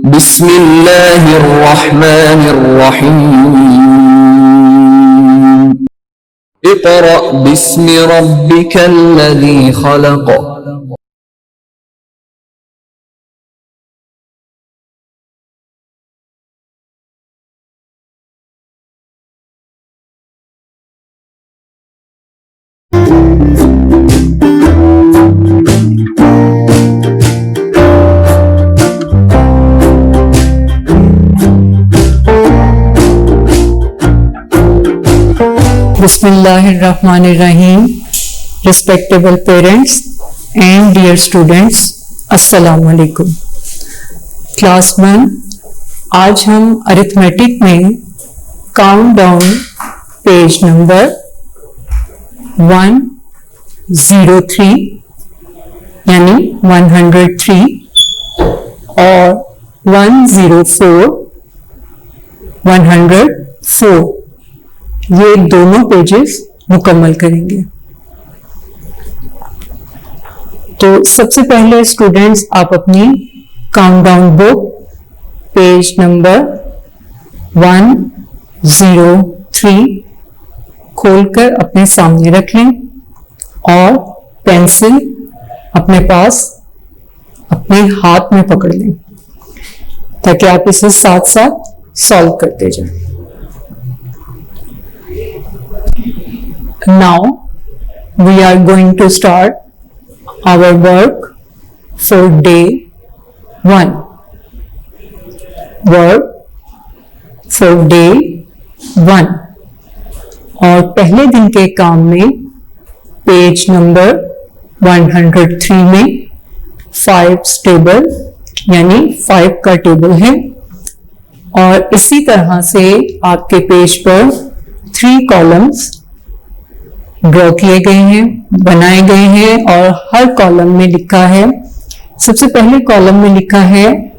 बिस्मिल्लाहिर्रहमानिर्रहीम। Iqra बिस्मि रब्बिकल्लज़ी खलक़। Bismillahirrahmanirrahim. Respectable parents and dear students, Assalamu alaikum. Class 1, आज हम अरिथमेटिक में काउंट डाउन पेज नंबर 103 यानी 103 और 104 104 ये दोनों पेजेस मुकम्मल करेंगे। तो सबसे पहले स्टूडेंट्स आप अपनी काउंटडाउन बुक पेज नंबर 103 खोलकर अपने सामने रख लें और पेंसिल अपने पास अपने हाथ में पकड़ लें ताकि आप इसे साथ साथ सॉल्व करते जाएं। Now we are going to start our work for day 1. Work for day 1 और पहले दिन के काम में पेज नंबर 103 में 5 टेबल यानी 5 का टेबल है और इसी तरह से आपके पेज पर 3 कॉलम्स ड्रॉ किए गए हैं, बनाए गए हैं और हर कॉलम में लिखा है, सबसे पहले कॉलम में लिखा है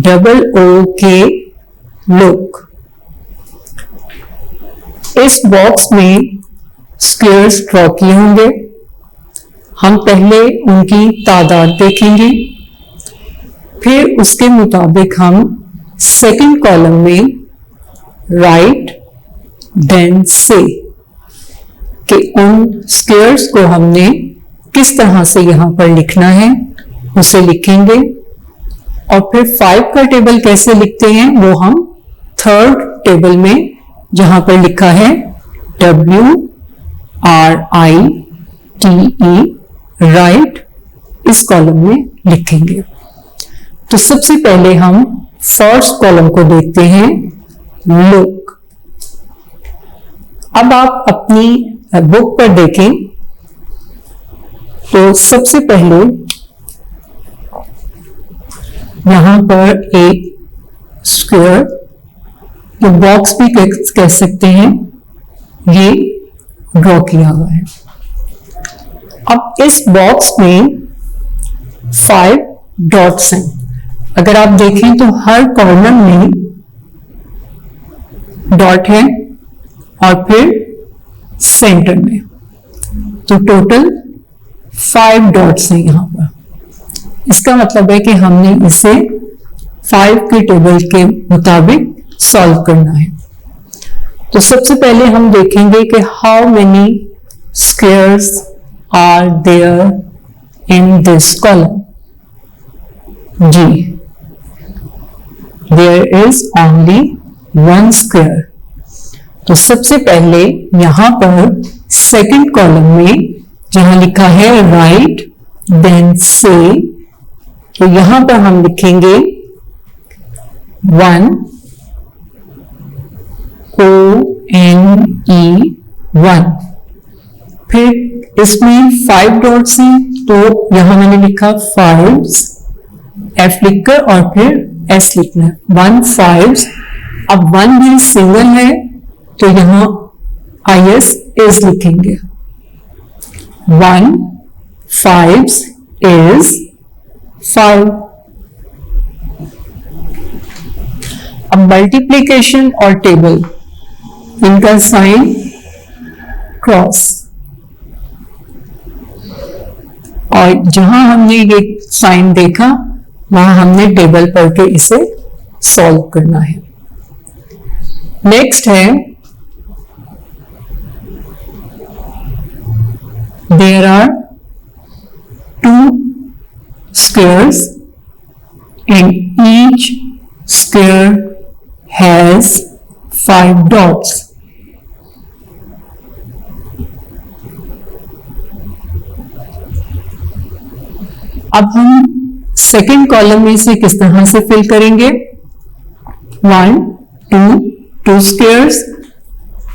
LOOK लुक। इस बॉक्स में स्क्वायर्स ड्रॉ किए होंगे। हम पहले उनकी तादाद देखेंगे, फिर उसके मुताबिक हम सेकंड कॉलम में राइट देन से कि उन स्क्वायर्स को हमने किस तरह से यहां पर लिखना है उसे लिखेंगे और फिर 5 का टेबल कैसे लिखते हैं वो हम थर्ड टेबल में जहां पर लिखा है WRITE राइट इस कॉलम में लिखेंगे। तो सबसे पहले हम फर्स्ट कॉलम को देखते हैं लुक। अब आप अपनी बुक पर देखें तो सबसे पहले यहां पर एक स्क्वायर या बॉक्स भी कह सकते हैं ये ड्रॉ किया हुआ है। अब इस बॉक्स में 5 डॉट्स हैं। अगर आप देखें तो हर कॉर्नर में डॉट है और फिर सेंटर में, तो टोटल 5 डॉट्स हैं यहां पर। इसका मतलब है कि हमने इसे 5 के टेबल के मुताबिक सॉल्व करना है। तो सबसे पहले हम देखेंगे कि how many squares are there in this column. जी, देयर इज ओनली 1 स्क्वायर। तो सबसे पहले यहां पर सेकंड कॉलम में जहां लिखा है राइट देन से, तो यहां पर हम लिखेंगे 1 ONE 1। फिर इसमें 5 डॉट्स हैं तो यहां मैंने लिखा 5 F लिखकर और फिर S लिखना है 1 5। अब 1 भी सिंगल है तो यहां IS इज लिखेंगे 1 5 is 5। अब मल्टीप्लिकेशन और टेबल इनका साइन क्रॉस, और जहां हमने ये साइन देखा वहां हमने टेबल पढ़ के इसे सॉल्व करना है। नेक्स्ट है there are 2 squares and each square has 5 dots. अब हम सेकेंड कॉलम में इसे किस तरह से फिल करेंगे? 1 2 स्क्वायर्स,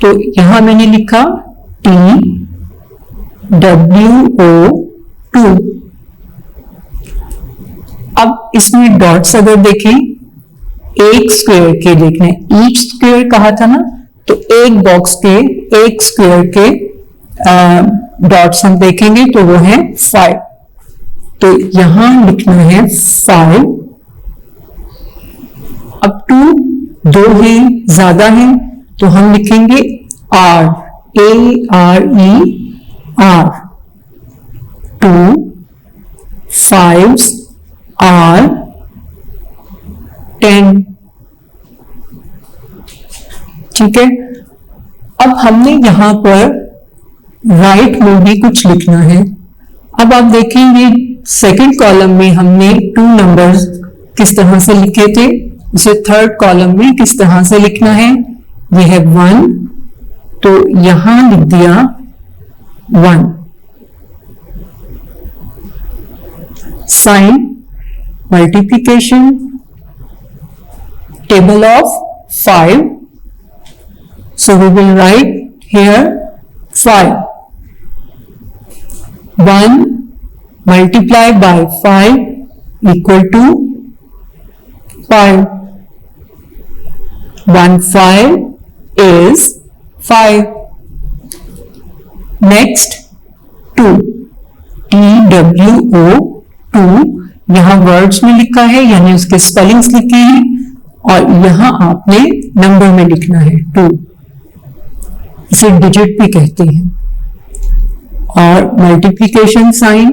तो यहां मैंने लिखा TWO2। अब इसमें डॉट्स अगर देखें, एक स्क्वायर के देखने, ईच स्क्वायर कहा था ना, तो एक बॉक्स के एक स्क्वायर के डॉट्स हम देखेंगे तो वो है 5। तो यहां लिखना है 5। अब 2 दो है, ज्यादा है, तो हम लिखेंगे R ARE R। 2 5s are 10। ठीक है। अब हमने यहां पर राइट में भी कुछ लिखना है। अब आप देखेंगे सेकंड कॉलम में हमने 2 नंबर्स किस तरह से लिखे थे, उसे थर्ड कॉलम में किस तरह से लिखना है। ये है 1, तो यहां लिख दिया 1। Sign multiplication, table of 5, so we will write here 5। 1 multiplied by 5 equal to 5। 1 5 is 5। Next 2 TWO2, यहां वर्ड्स में लिखा है, यानी उसके स्पेलिंग्स लिखे हैं, और यहां आपने नंबर में लिखना है 2। इसे डिजिट भी कहते हैं। और मल्टीप्लिकेशन साइन,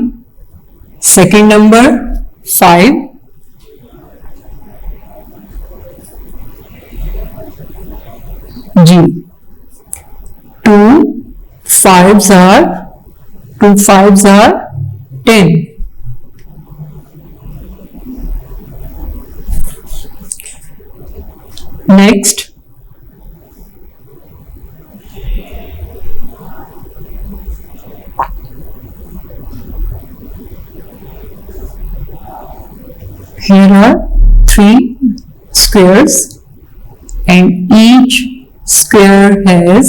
सेकेंड नंबर 5, जी 2 5s are 10। Next, here are 3 squares and each square has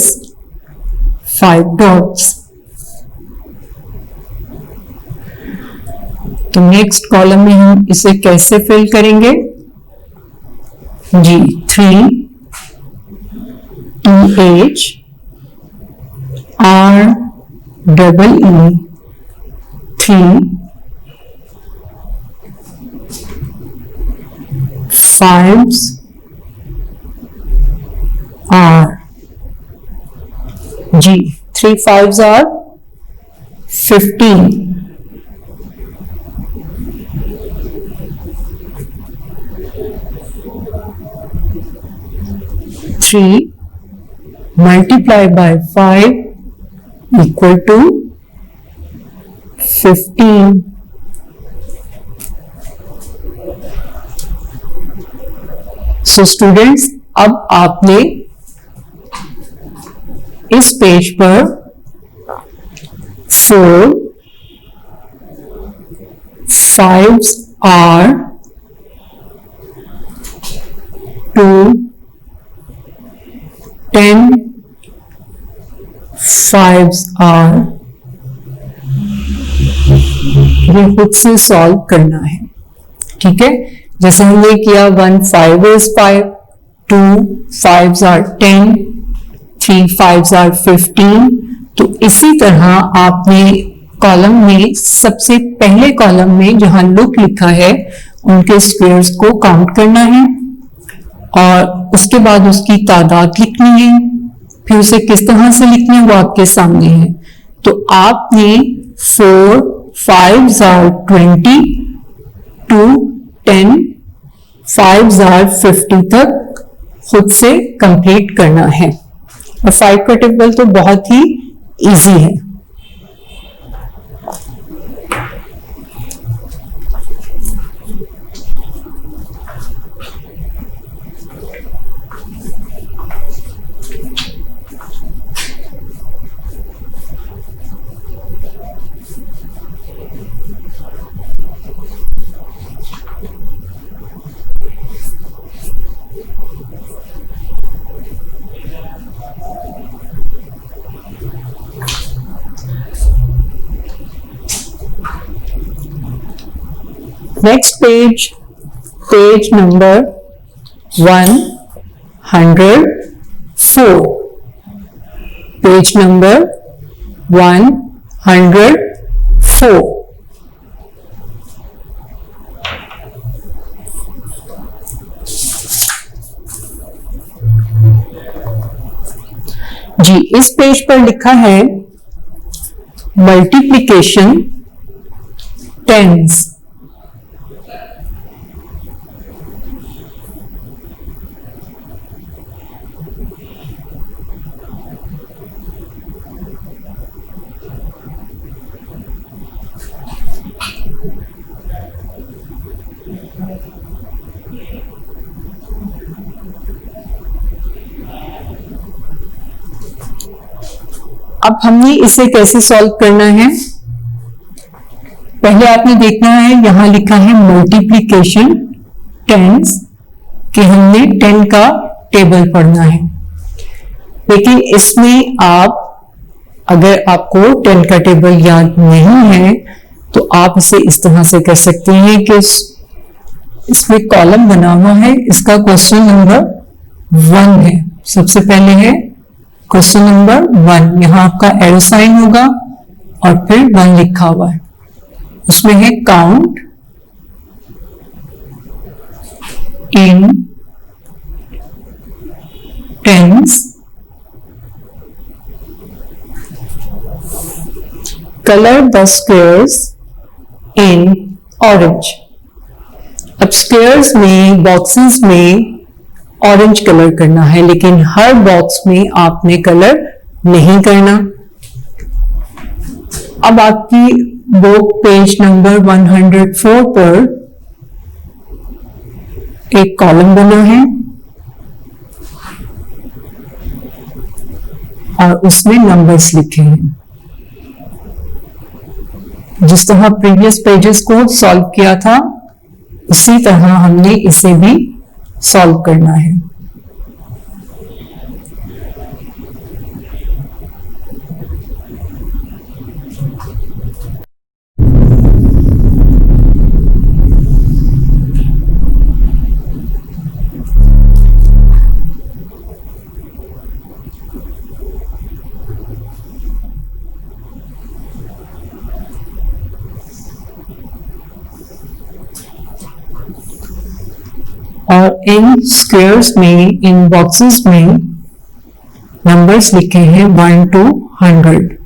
5 dots. तो नेक्स्ट कॉलम में हम इसे कैसे फिल करेंगे? जी 3 TH REE 3 5s are, ji 3 5s are 15। 3 multiplied by 5 equal to 15। So students, अब आपने इस पेज पर 4 5s are 2 10 5s are, ये खुद से सॉल्व करना है। ठीक है, जैसे हमने किया 1 5 is 5, 2 5s are 10, 3 5s are 15। तो इसी तरह आपने कॉलम में सबसे पहले कॉलम में जहां लुक लिखा है उनके स्क्वायर्स को काउंट करना है और उसके बाद उसकी तादाद लिखनी है। फिर उसे किस तरह से लिखना है वो आपके सामने है। तो आपने 4 5s are 20, 2 10, 5s are 50 तक खुद से कंप्लीट करना है। और 5 का टेबल तो बहुत ही इजी है। Next page, page number 104. Page number 104. जी, इस पेज पर लिखा है मल्टीप्लिकेशन टेंस। अब हमने इसे कैसे सॉल्व करना है, पहले आपने देखना है यहां लिखा है मल्टीप्लिकेशन टेंस कि हमने 10 का टेबल पढ़ना है। लेकिन इसमें आप अगर आपको 10 का टेबल याद नहीं है तो आप इसे इस तरह से कर सकते हैं कि इसमें कॉलम बना हुआ है, इसका क्वेश्चन नंबर 1 है। सबसे पहले है क्वेश्चन नंबर 1, यहां आपका एरो साइन होगा और फिर 1 लिखा हुआ है। उसमें है count in tens, colour the squares in orange. अब स्क्वेयर्स में, बॉक्सेस में ऑरेंज कलर करना है, लेकिन हर बॉक्स में आपने कलर नहीं करना। अब आपकी बुक पेज नंबर 104 पर एक कॉलम बना है और उसमें नंबर्स लिखे हैं। जिस तरह प्रीवियस पेजेस को सॉल्व किया था उसी तरह हमने इसे भी सॉल्व करना है। और इन स्क्वेयर्स में, इन बॉक्सेस में नंबर्स लिखे हैं 1 to 100।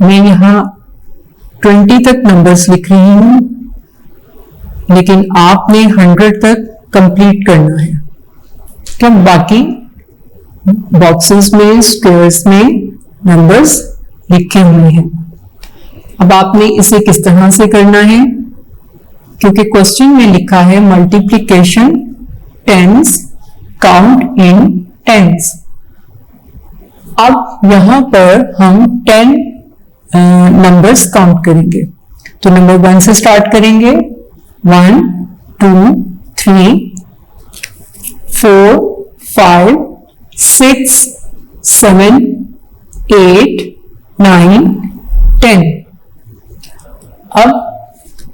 मैं यहां 20 तक नंबर्स लिख रही हूं, लेकिन आपने 100 तक कंप्लीट करना है। तो बाकी बॉक्सेस में, स्क्वेयर्स में नंबर्स लिखे हुए हैं। अब आपने इसे किस तरह से करना है, क्योंकि क्वेश्चन में लिखा है multiplication tens, count in tens. अब यहां पर हम 10 नंबर्स काउंट करेंगे। तो नंबर 1 से स्टार्ट करेंगे। 1 2 3 4 5 6 7 8 9 10। अब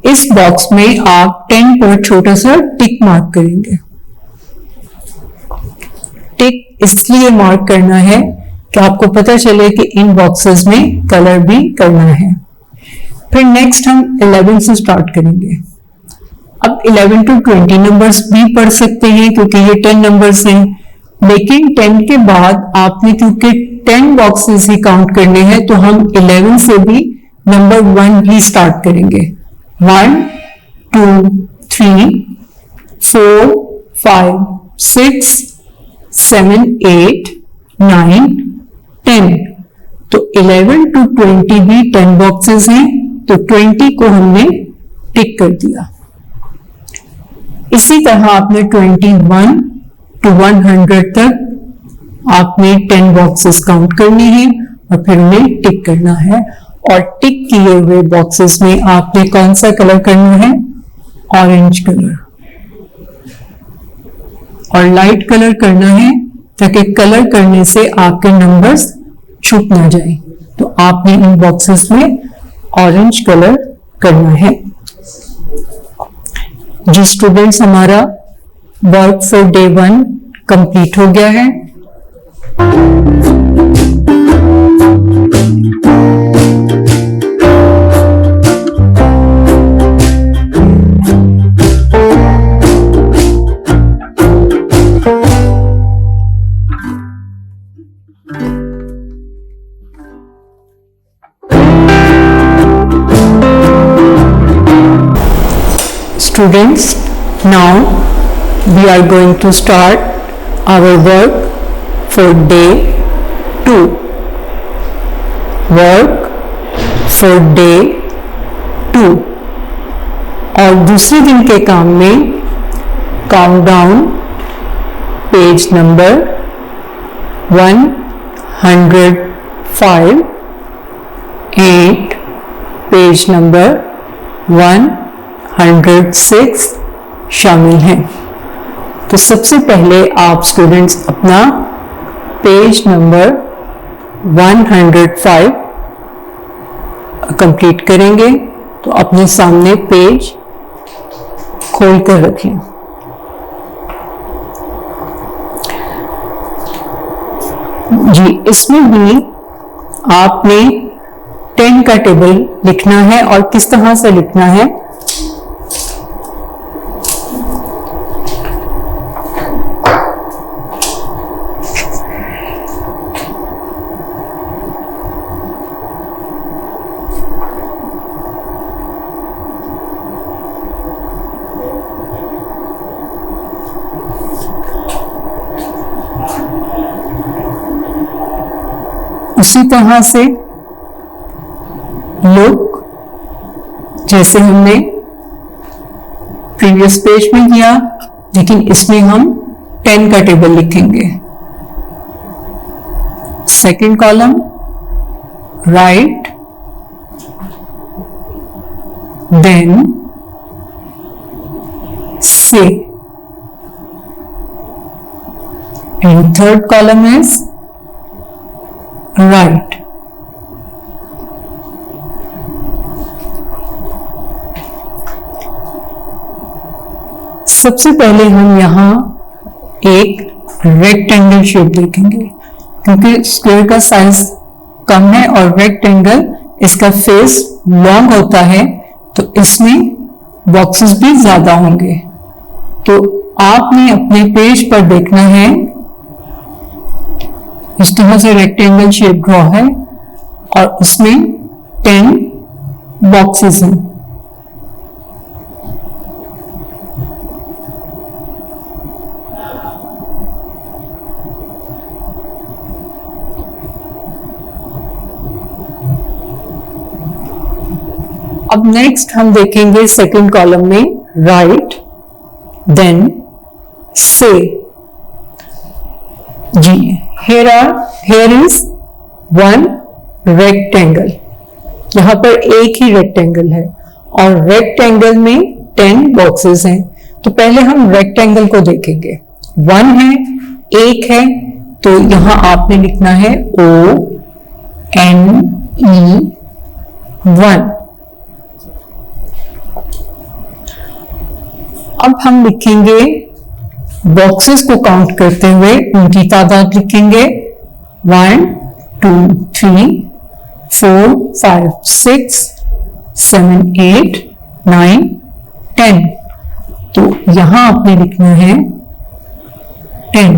इस बॉक्स में आप 10 पर छोटा सा टिक मार्क करेंगे। टिक इसलिए मार्क करना है कि आपको पता चले कि इन बॉक्सेस में कलर भी करना है। फिर नेक्स्ट हम 11 से स्टार्ट करेंगे। अब 11 to 20 नंबर्स भी पढ़ सकते हैं क्योंकि ये 10 नंबर्स हैं, लेकिन 10 के बाद आपने क्योंकि 10 बॉक्सेस ही काउंट करने हैं तो हम 11 से भी नंबर 1 ही स्टार्ट करेंगे। 1 2 3 4 5 6 7 8 9 10। तो 11 to 20 भी 10 बॉक्सेस हैं, तो 20 को हमने टिक कर दिया। इसी तरह आपने 21 to 100 तक आपने 10 बॉक्सेस काउंट करने हैं और फिर उन्हें टिक करना है। और टिक किए हुए बॉक्सेस में आपने कौन सा कलर करना है? ऑरेंज कलर, और लाइट कलर करना है ताकि कलर करने से आपके नंबर्स छुप ना जाए। तो आपने इन बॉक्सेस में ऑरेंज कलर करना है। जी स्टूडेंट्स, हमारा वर्क फॉर डे 1 कंप्लीट हो गया है। Students, now we are going to start our work for day 2. Work for day 2. और दूसरे दिन के काम में count down page number 105 and page number 106 शामिल हैं। तो सबसे पहले आप स्टूडेंट्स अपना पेज नंबर 105 कंप्लीट करेंगे। तो अपने सामने पेज खोल कर रखें। जी, इसमें भी आपने 10 का टेबल लिखना है। और किस तरह से लिखना है? उसी तरह से लुक, जैसे हमने प्रीवियस पेज में किया, लेकिन इसमें हम 10 का टेबल लिखेंगे। सेकंड कॉलम राइट, देन से, and third column is right. सबसे पहले हम यहां एक रेक्टेंगल शेप देखेंगे, क्योंकि स्क्वायर का साइज कम है और रेक्टेंगल इसका फेस लॉन्ग होता है, तो इसमें बॉक्सेस भी ज्यादा होंगे। तो आपने अपने पेज पर देखना है, इस तरह से रेक्टेंगल शेप ड्रॉ है और उसमें 10 बॉक्सेस हैं। अब नेक्स्ट हम देखेंगे सेकंड कॉलम में राइट, देन से। जी, here is one rectangle। यहां पर एक ही रेक्टेंगल है और रेक्टेंगल में 10 बॉक्सेस हैं। तो पहले हम रेक्टेंगल को देखेंगे। 1 है, एक है, तो यहां आपने लिखना है ONE 1। अब हम लिखेंगे बॉक्सेस को काउंट करते हुए उनकी तादाद लिखेंगे 1 2 3 4 5 6 7 8 9 10। तो यहां आपने लिखना है 10।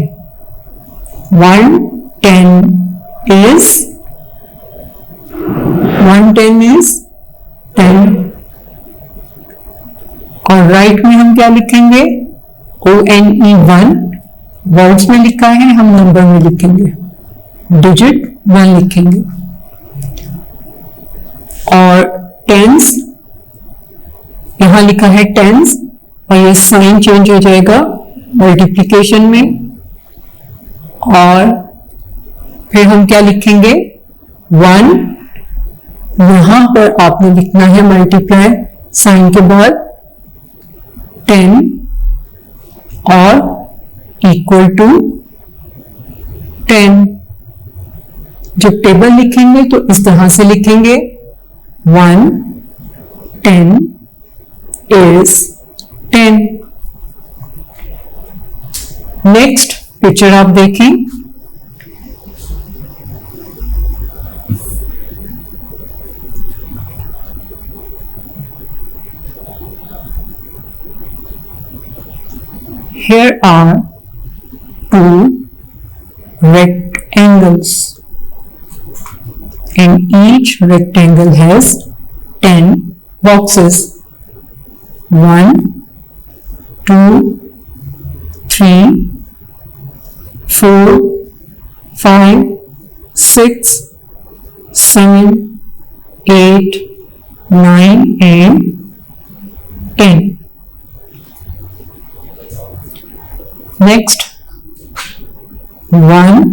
110 is 10। और राइट में हम क्या लिखेंगे ONE 1 वर्ड्स में लिखा है, हम नंबर में लिखेंगे, डिजिट 1 लिखेंगे। और टेंस यहां लिखा है टेंस और ये साइन चेंज हो जाएगा मल्टीप्लिकेशन में। और फिर हम क्या लिखेंगे 1, यहां पर आपने लिखना है मल्टीप्लाई साइन के बाद 10 और इक्वल टू 10। जब टेबल लिखेंगे तो इस तरह से लिखेंगे 110 is 10। नेक्स्ट पिक्चर आप देखें, here are 2 rectangles and each rectangle has 10 boxes. 1 2 3 4 5 6 7 8 9 and 10. Next 1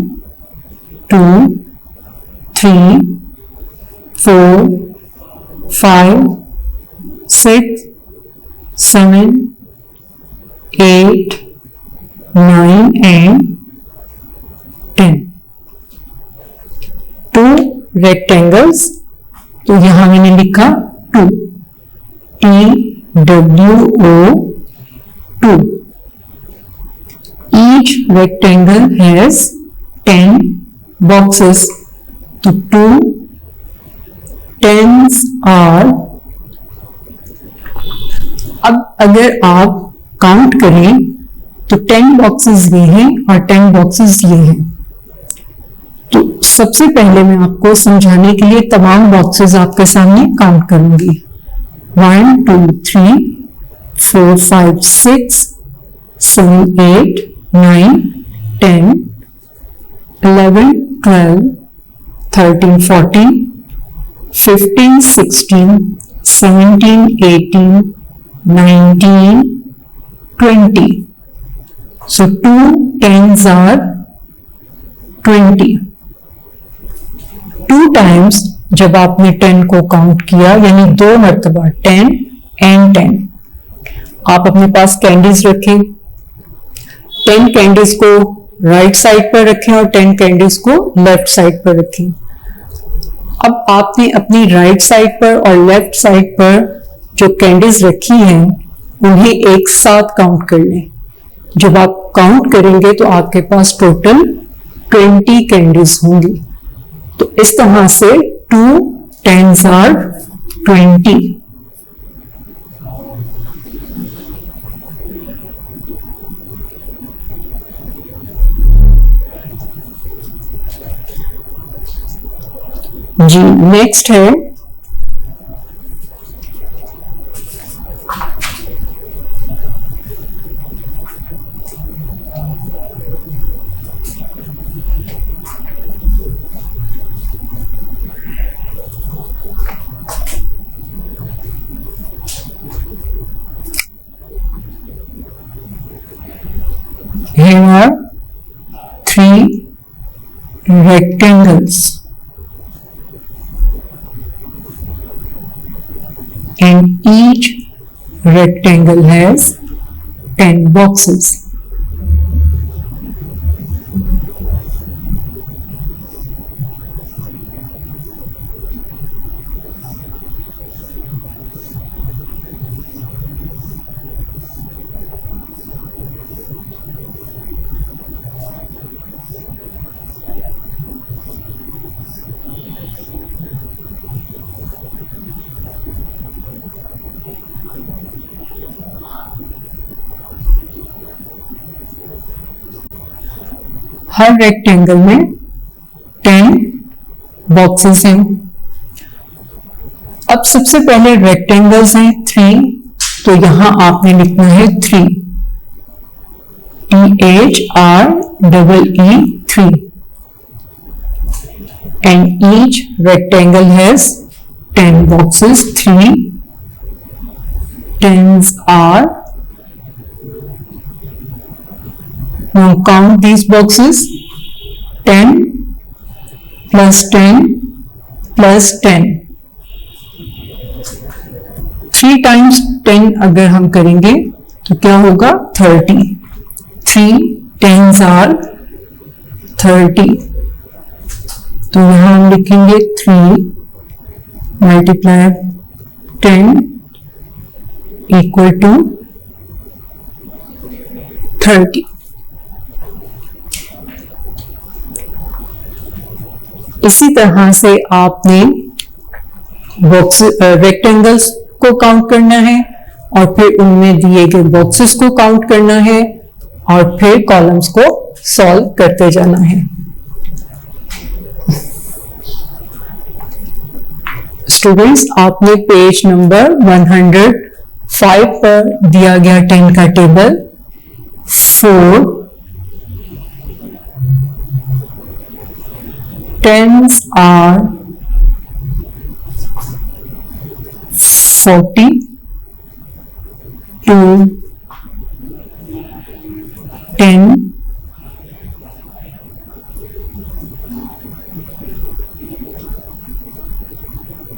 2 3 4 5 6 7 8 9 and 10. 2 rectangles, तो यहां मैंने लिखा 2 TWO 2। Each rectangle has 10 boxes, तो 2 10s are। अब अगर आप काउंट करें तो 10 बॉक्सेस ये हैं और 10 बॉक्सेस ये हैं। तो सबसे पहले मैं आपको समझाने के लिए तमाम बॉक्सेस आपके सामने काउंट करूंगी। 1 2 3 4 5 6 7 8 9 10 11 12 13 14 15 16 17 18 19 20। So 2 10s are 20। 2 times जब आपने 10 को काउंट किया यानी 2 मरतबा 10 and 10। आप अपने पास कैंडीज रखें, 10 कैंडीज को राइट साइड पर रखें और 10 कैंडीज को लेफ्ट साइड पर रखें। अब आपने अपनी राइट साइड पर और लेफ्ट साइड पर जो कैंडीज रखी हैं उन्हें एक साथ काउंट कर लें। जब आप काउंट करेंगे तो आपके पास टोटल 20 कैंडीज होंगी। तो इस तरह से 2 10s are 20। जी नेक्स्ट है here are 3 rectangles and each rectangle has 10 boxes. Her rectangle में 10 बॉक्सेस हैं। अब सबसे पहले रेक्टेंगल्स हैं 3, तो यहां आपने लिखना है 3, THREE 3, and each rectangle has 10 boxes. 3 10s are, now count these boxes, 10 plus 10 plus 10, 3 times 10 अगर हम करेंगे तो क्या होगा 30, 3 10s are 30, तो यहां हम लिखेंगे 3 मल्टीप्लाई 10 इक्वल टू 30। इसी तरह से आपने बॉक्स रेक्टेंगल्स को काउंट करना है और फिर उनमें दिए गए बॉक्सेस को काउंट करना है और फिर कॉलम्स को सॉल्व करते जाना है। स्टूडेंट्स, आपने पेज नंबर 105 पर दिया गया 10 का table 4 10s are 40, 2 10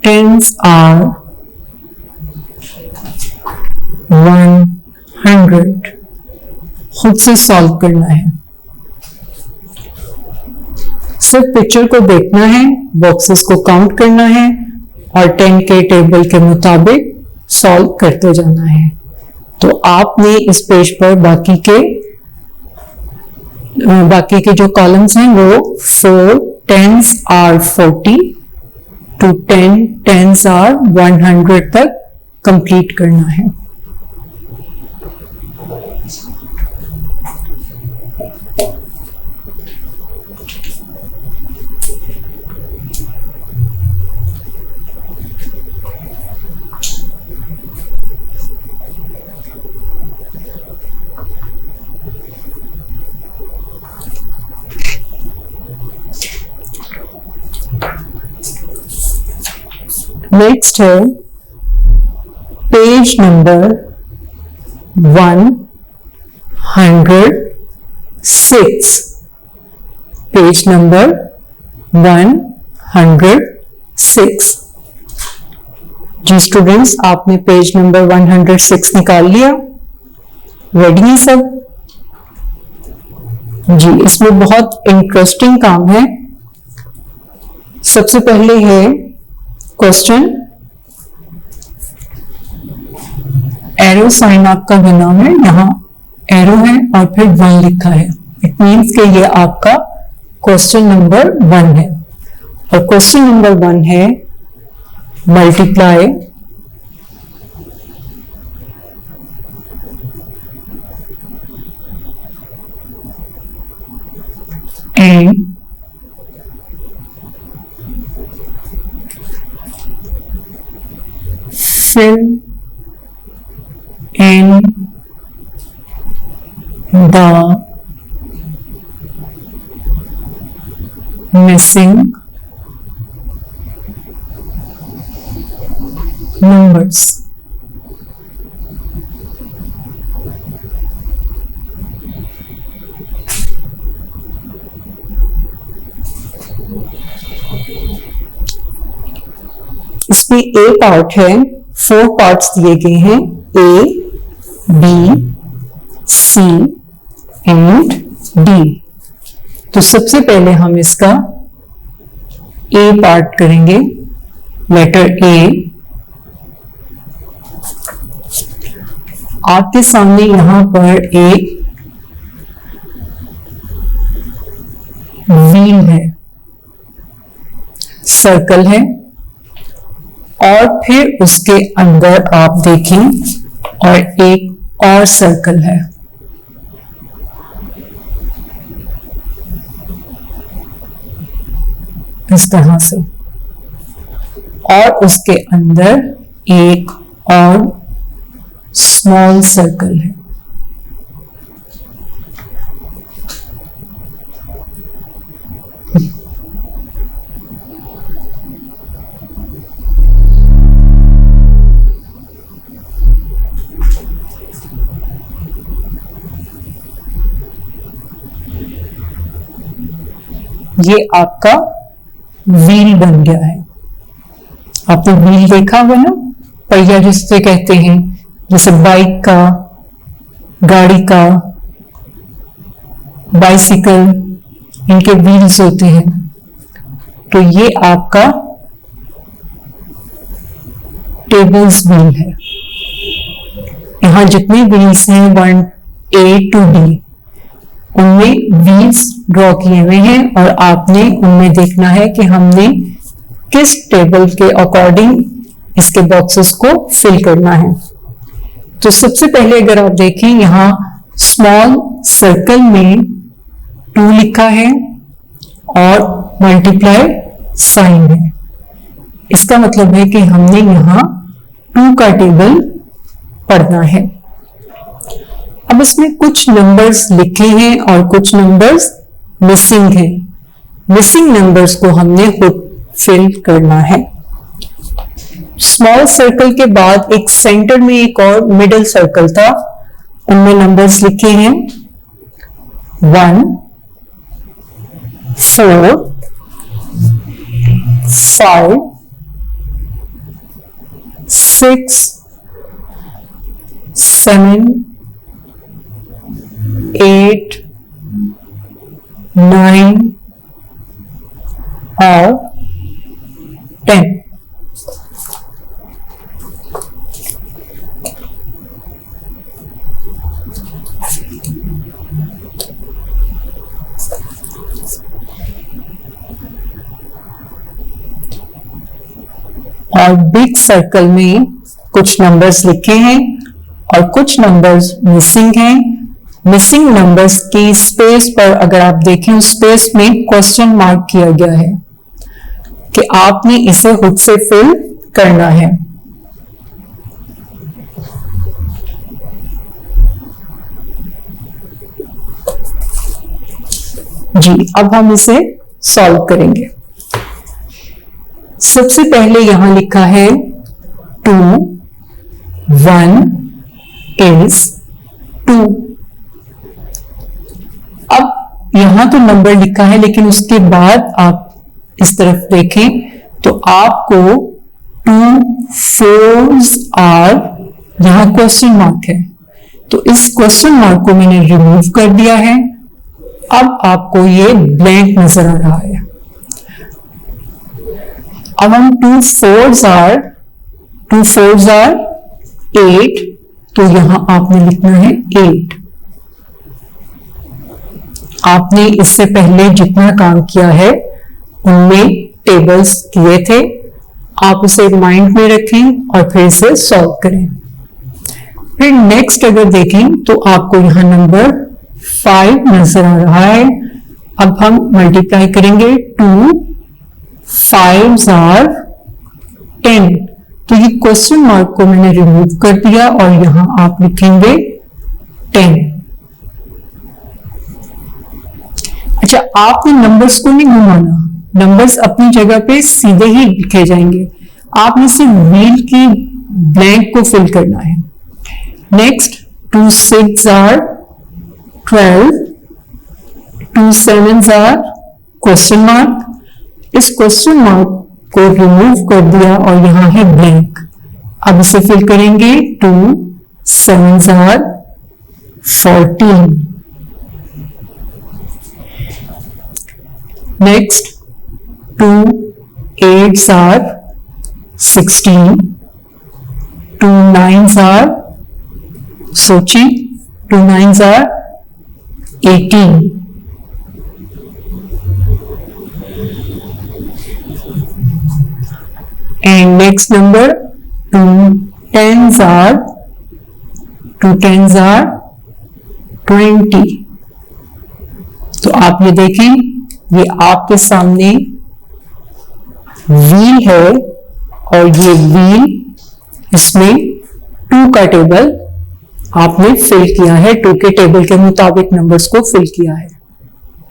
10s are 100। खुद से सॉल्व करना है, सिर्फ पिक्चर को देखना है, बॉक्सेस को काउंट करना है और 10 के टेबल के मुताबिक सॉल्व करते जाना है। तो आपने इस पेज पर बाकी के जो कॉलम्स हैं वो 4 10s are 40 to 10 10s are 100 तक कंप्लीट करना है। नेक्स्ट है पेज नंबर 106, पेज नंबर 106। जी स्टूडेंट्स, आपने पेज नंबर 106 निकाल लिया, रेडी है सब? जी, इसमें बहुत इंटरेस्टिंग काम है। सबसे पहले है क्वेश्चन, एरो साइन आपका बना है, यहां एरो है और फिर 1 लिखा है, इट मीन्स कि ये आपका क्वेश्चन नंबर 1 है। और क्वेश्चन नंबर 1 है multiply and fill in the missing numbers। इसमें ए पार्ट है, 4 पार्ट्स दिए गए हैं, A B C and D. तो सबसे पहले हम इसका ए पार्ट करेंगे, लेटर ए। आपके सामने यहां पर एक व्हील है, सर्कल है और फिर उसके अंदर आप देखें और एक और सर्कल है। इस तरह से, और उसके अंदर एक और स्मॉल सर्कल है। ये आपका व्हील बन गया है। आपने व्हील देखा हुआ ना, पहिया जिससे कहते हैं, जैसे बाइक का, गाड़ी का, बाइसिकल, इनके व्हील्स होते हैं। तो ये आपका टेबल्स व्हील है। यहां जितने व्हील्स हैं 1A to D, उनमें व्हील्स ड्रॉ किए हुए हैं और आपने उनमें देखना है कि हमने किस टेबल के अकॉर्डिंग इसके बॉक्सेस को फिल करना है। तो सबसे पहले अगर आप देखें, यहां स्मॉल सर्कल में 2 लिखा है और मल्टीप्लाई साइन है। इसका मतलब है कि हमने यहां 2 का टेबल पढ़ना है। अब इसमें कुछ नंबर्स लिखे हैं और कुछ नंबर्स मिसिंग हैं। मिसिंग नंबर्स को हमने खुद फिल करना है। स्मॉल सर्कल के बाद एक सेंटर में एक और मिडिल सर्कल था, उनमें नंबर्स लिखे हैं 1, 4, 5, 6, 7, 8, 9 और 10। और बिग सर्कल में कुछ नंबर्स लिखे हैं और कुछ नंबर्स मिसिंग हैं। मिसिंग नंबर्स की स्पेस पर अगर आप देखें, उस स्पेस में क्वेश्चन मार्क किया गया है कि आपने इसे खुद से फिल करना है। जी, अब हम इसे सॉल्व करेंगे। सबसे पहले यहां लिखा है 2, 1 is 2। अब यहां तो नंबर लिखा है, लेकिन उसके बाद आप इस तरफ देखें तो आपको 2 4s आर, यहां क्वेश्चन मार्क है, तो इस क्वेश्चन मार्क को मैंने रिमूव कर दिया है। अब आपको ये ब्लैंक नजर आ रहा है। अब हम 2 4s आर 8, तो यहां आपने लिखना है 8। आपने इससे पहले जितना काम किया है उनमें टेबल्स किए थे, आप उसे माइंड में रखें और फिर इसे सॉल्व करें। फिर नेक्स्ट अगर देखें तो आपको यहां नंबर 5 नजर आ रहा है। अब हम मल्टीप्लाई करेंगे, 2 5s आर 10, तो ये क्वेश्चन मार्क को मैंने रिमूव कर दिया और यहां आप लिखेंगे 10। अच्छा, आपने नंबर्स को नहीं घुमाना, नंबर्स अपनी जगह पे सीधे ही लिखे जाएंगे। आपने सिर्फ व्हील की ब्लैंक को फिल करना है। Next, 2 6s are 12, 2 7s are question mark. इस क्वेश्चन मार्क को रिमूव कर दिया और यहां है ब्लैंक। अब इसे फिल करेंगे, 2 7s are 14। Next, 2 8s are 16, 2 9s are, सोचिए, 2 9s are 18। And next number, 2 10s are 20। तो आप ये देखें, ये आपके सामने व्हील है और ये व्हील, इसमें 2 का टेबल आपने फिल किया है, 2 के टेबल के मुताबिक नंबर्स को फिल किया है।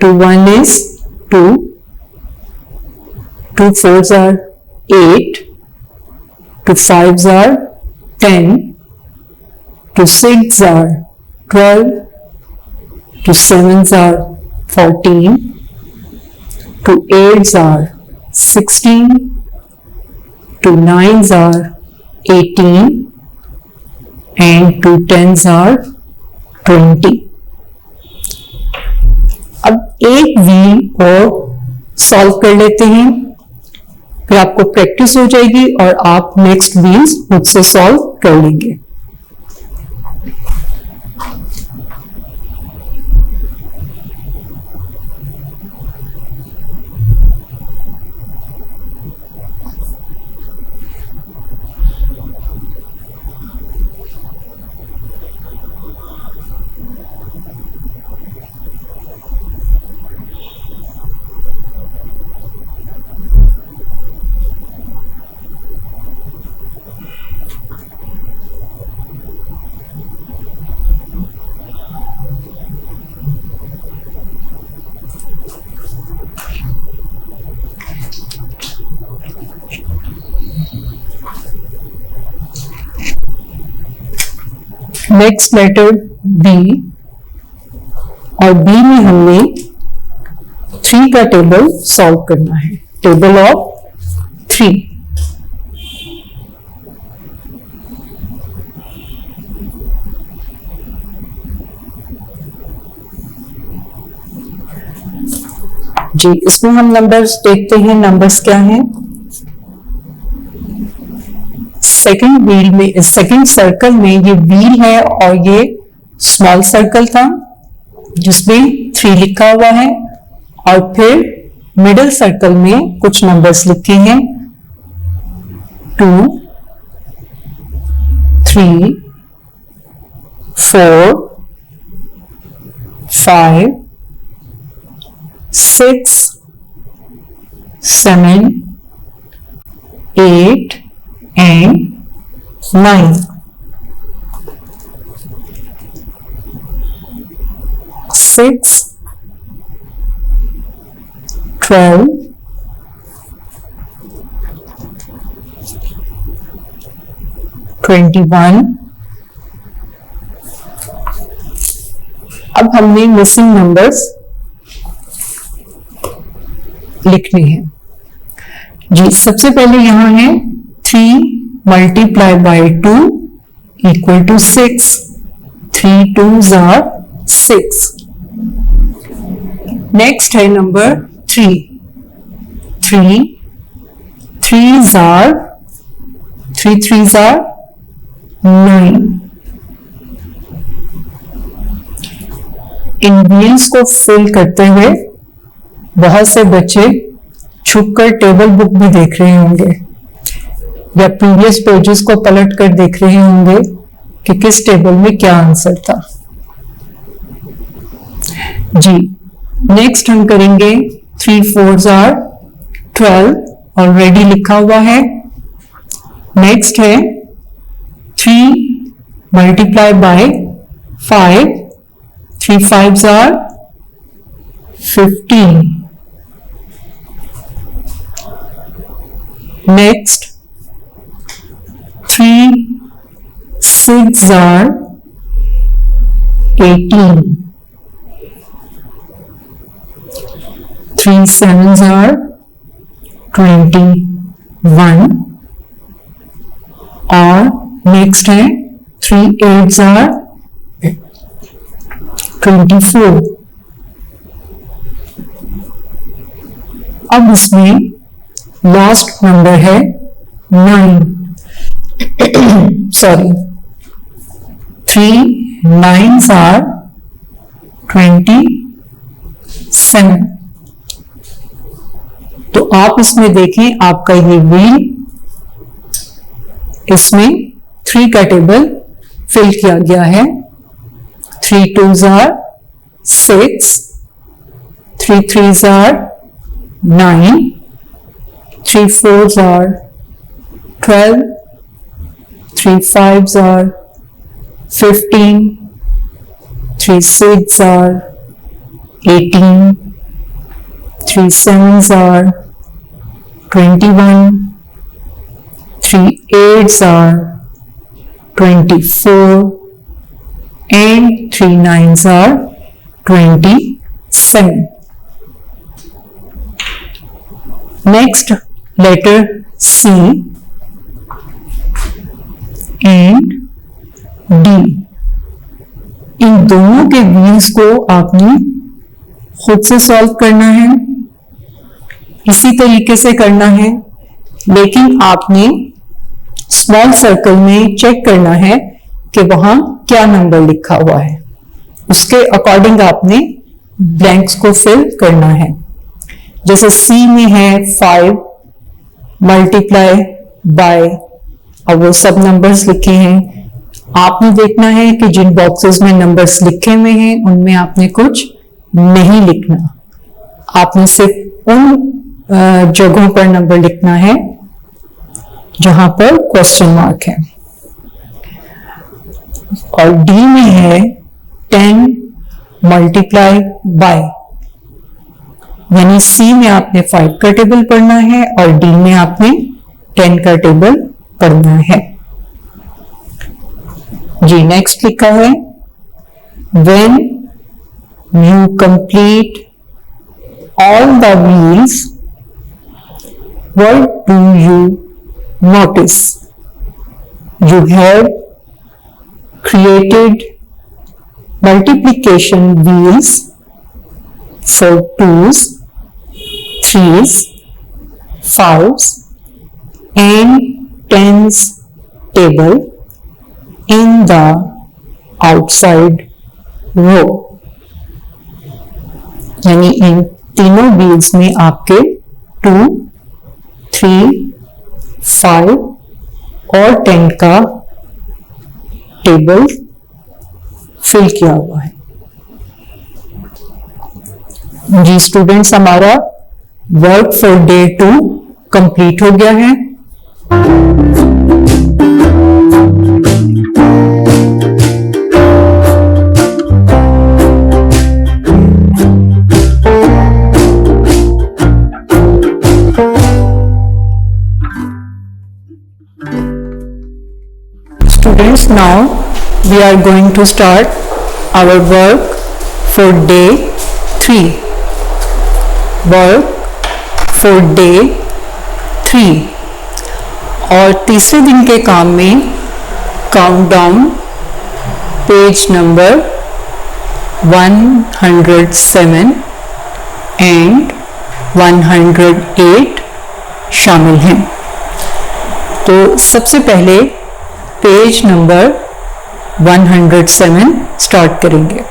2 1 is 2, 2 4s are 8, 2 5s are 10, 2 6s are 12, 2 7s are 14, 2 8s are 16, 2 9s are 18 and 2 10s are 20। अब एक व्हील और सॉल्व कर लेते हैं, फिर आपको प्रैक्टिस हो जाएगी और आप नेक्स्ट व्हील्स मुझसे सॉल्व कर लेंगे। नेक्स्ट लेटर बी, और बी में हमने 3 का टेबल सॉल्व करना है, टेबल ऑफ 3। जी, इसमें हम नंबर्स देखते हैं, नंबर्स क्या हैं। सेकंड व्हील में, सेकंड सर्कल में ये व्हील है और ये स्मॉल सर्कल था जिसमें 3 लिखा हुआ है, और फिर मिडिल सर्कल में कुछ नंबर्स लिखे हैं 2 3 4 5 6 7 8 and 9। 6 12 21। अब हमने मिसिंग नंबर्स लिखने हैं। जी, सबसे पहले यहां है 3 multiply by 2 equal to 6, 3 2s are 6। Next है number 3, 3 3s are 9। In wheels को फिल करते हुए बहुत से बच्चे छुपकर टेबल बुक भी देख रहे होंगे या प्रीवियस पेजेस को पलट कर देख रहे होंगे कि किस टेबल में क्या आंसर था। जी, नेक्स्ट हम करेंगे 3 4s are 12, ऑलरेडी लिखा हुआ है। नेक्स्ट है 3 multiply by 5, 3 5s are 15। Next 3 6s are 18, 3 7s are 21, और नेक्स्ट है 3 8s are 24। अब इसमें लास्ट नंबर है 9, सॉरी 3 9s are 27। तो आप इसमें देखें, आपका ये व्हील, इसमें 3 का टेबल फिल किया गया है। 3 2s are 6, 3 3s are 9, 3 4s are 12, 3 5s are 15, 3 6s are 18, 3 7s are 21, 3 8s are 24, and 3 9s are 27. Next, letter C and D. इन दोनों के व्हील्स को आपने खुद से सॉल्व करना है, इसी तरीके से करना है, लेकिन आपने स्मॉल सर्कल में चेक करना है कि वहां क्या नंबर लिखा हुआ है, उसके अकॉर्डिंग आपने ब्लैंक्स को फिल करना है। जैसे सी में है 5 मल्टीप्लाई बाय, अब वो सब नंबर्स लिखे हैं, आपने देखना है कि जिन बॉक्सेस में नंबर्स लिखे हुए हैं उनमें आपने कुछ नहीं लिखना, आपने सिर्फ उन जगहों पर नंबर लिखना है जहां पर क्वेश्चन मार्क है। और डी में है 10 मल्टीप्लाई बाय, यानी सी में आपने 5 का टेबल पढ़ना है और डी में आपने 10 का टेबल पढ़ना है। जी नेक्स्ट लिखा है when you complete all the wheels, what do you notice? You have created multiplication wheels for 2s, 3s, 5s and 10s table in the outside row, यानी इन तीनों व्हील्स में आपके 2, 3, 5 और 10 का टेबल फिल किया हुआ है। जी स्टूडेंट्स, हमारा वर्क फॉर डे 2 कंप्लीट हो गया है। Students, now we are going to start our work for day 3. Work for day 3 और तीसरे दिन के काम में काउंटडाउन पेज नंबर 107 एंड 108 शामिल हैं। तो सबसे पहले पेज नंबर 107 स्टार्ट करेंगे।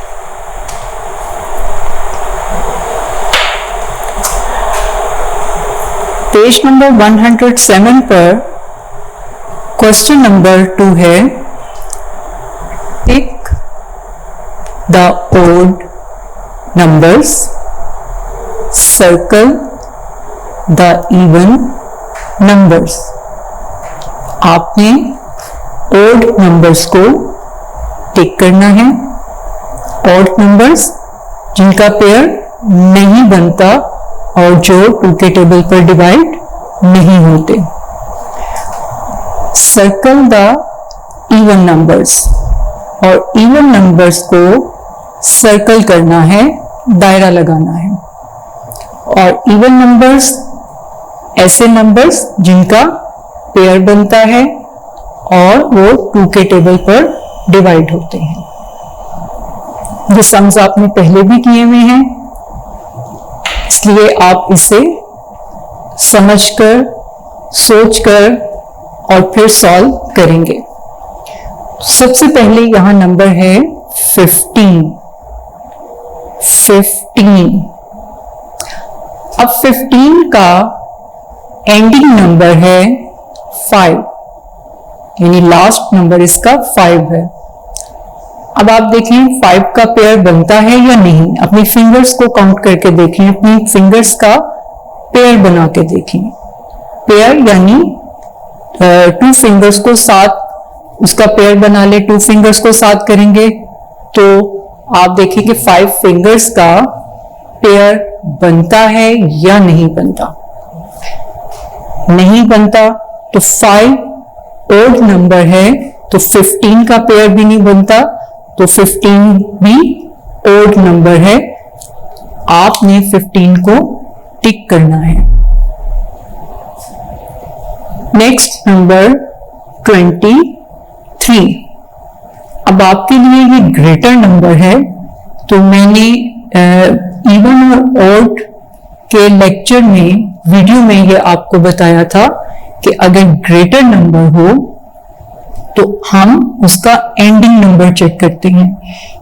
पेज नंबर 107 पर क्वेश्चन नंबर 2 है, pick the odd numbers, circle the even numbers. आपने ओड नंबर्स को टिक करना है, ओड नंबर्स जिनका पेयर नहीं बनता और जो 2 के टेबल पर डिवाइड नहीं होते। सर्कल द इवन नंबर्स, और इवन नंबर्स को सर्कल करना है, दायरा लगाना है। और इवन नंबर्स ऐसे नंबर्स जिनका पेयर बनता है और वो 2 के टेबल पर डिवाइड होते हैं। ये सम्स आपने पहले भी किए हुए हैं, इसलिए आप इसे समझकर, सोचकर और फिर सॉल्व करेंगे। सबसे पहले यहां नंबर है 15। अब 15 का एंडिंग नंबर है 5, यानी लास्ट नंबर इसका 5 है। अब आप देखें 5 का पेयर बनता है या नहीं, अपनी फिंगर्स को काउंट करके देखें, अपनी फिंगर्स का पेयर बना के देखें। पेयर यानी 2 फिंगर्स को साथ उसका पेयर बना ले, 2 फिंगर्स को साथ करेंगे तो आप देखेंगे 5 फिंगर्स का पेयर बनता है या नहीं बनता। नहीं बनता तो 5 ओड नंबर है तो 15 का पेयर भी नहीं बनता, तो 15 भी ओड नंबर है। आपने 15 को टिक करना है। Next number 23। अब आपके लिए ये ग्रेटर नंबर है, तो मैंने इवन और ऑड के लेक्चर में, वीडियो में ये आपको बताया था कि अगर ग्रेटर नंबर हो तो हम उसका एंडिंग नंबर चेक करते हैं,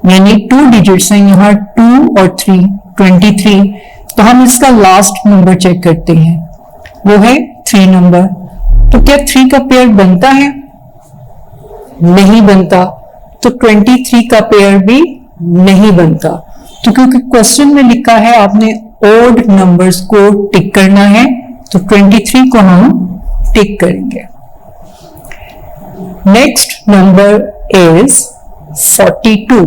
यानी 2 डिजिट्स हैं यहाँ 2 और 3, 23, तो हम इसका लास्ट नंबर चेक करते हैं, वो है 3 नंबर। तो क्या 3 का पेयर बनता है? नहीं बनता, तो 23 का पेयर भी नहीं बनता। तो क्योंकि क्वेश्चन में लिखा है आपने ओड नंबर्स को टिक करना है, तो 23 को हम टिक करेंगे। Next number is 42।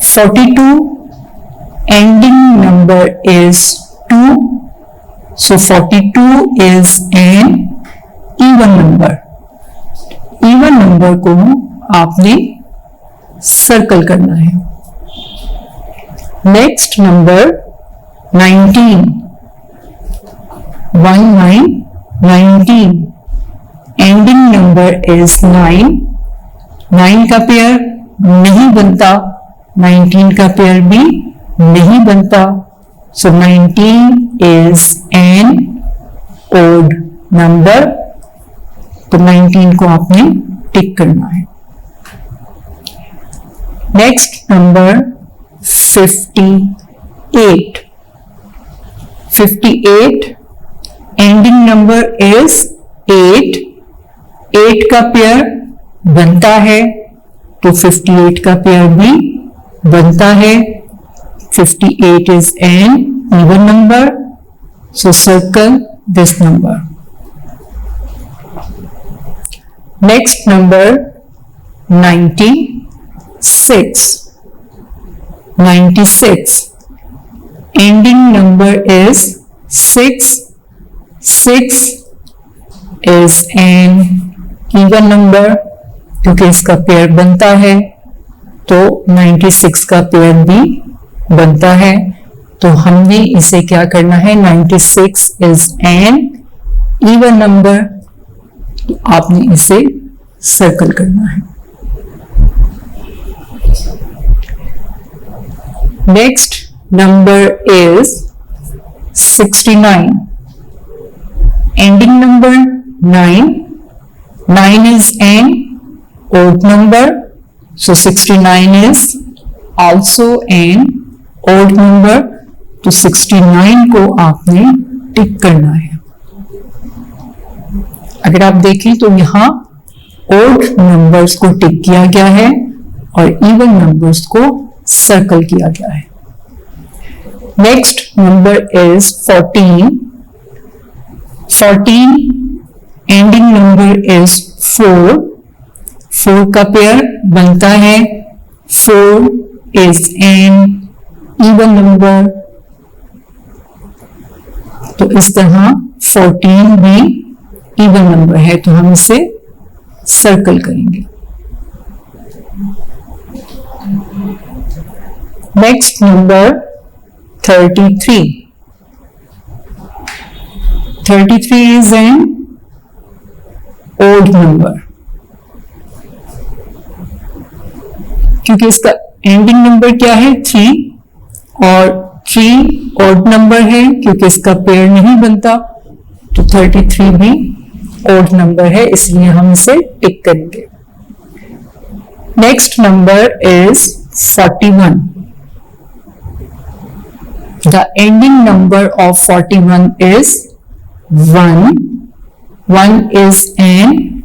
42 ending number is 2, so 42 is an even number। Even number को आपने सर्कल करना है। Next number 19। 19 ending number is 9। 9 का पेयर नहीं बनता, 19 का पेयर भी नहीं बनता, so 19 is an odd number। तो 19 को आपने टिक करना है। Next number 58। 58 ending number is 8। 8 का पेयर बनता है, तो 58 का पेयर भी बनता है। 58 is an even number, so circle this number। Next number 96। 96 ending number is 6। 6 is an even number, क्योंकि इसका पेयर बनता है, तो 96 का पेयर भी बनता है। तो हमने इसे क्या करना है, 96 is an even number, तो आपने इसे सर्कल करना है। Next number is 69। Ending number 9। 9 is an odd number, so 69 is also an odd number, तो 69 को आपने टिक करना है। अगर आप देखें तो यहां ओड नंबर्स को टिक किया गया है और इवन नंबर्स को सर्कल किया गया है। Next number is 14। 14 ending number is 4। 4 का पेयर बनता है, 4 इज एन इवन नंबर, तो इस तरह 14 भी इवन नंबर है, तो हम इसे सर्कल करेंगे। Next number 33। 33 is an odd number, क्योंकि इसका एंडिंग नंबर क्या है 3, और 3 ओड नंबर है क्योंकि इसका पेयर नहीं बनता, तो 33 भी ओड नंबर है, इसलिए हम इसे टिक करेंगे। Next number is 41। The ending number of 41 is 1. 1 is an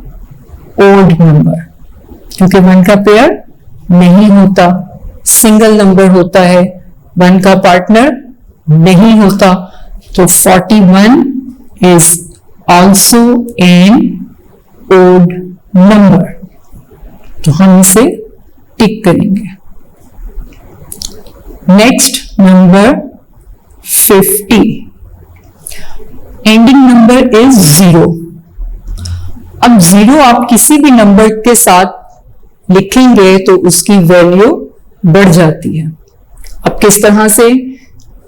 odd number, क्योंकि 1 का पेयर नहीं होता, सिंगल नंबर होता है, 1 का पार्टनर नहीं होता, तो 41 is also an odd number, तो हम इसे टिक करेंगे। Next number 50, ending number is 0। अब 0 आप किसी भी नंबर के साथ लिखेंगे तो उसकी वैल्यू बढ़ जाती है। अब किस तरह से,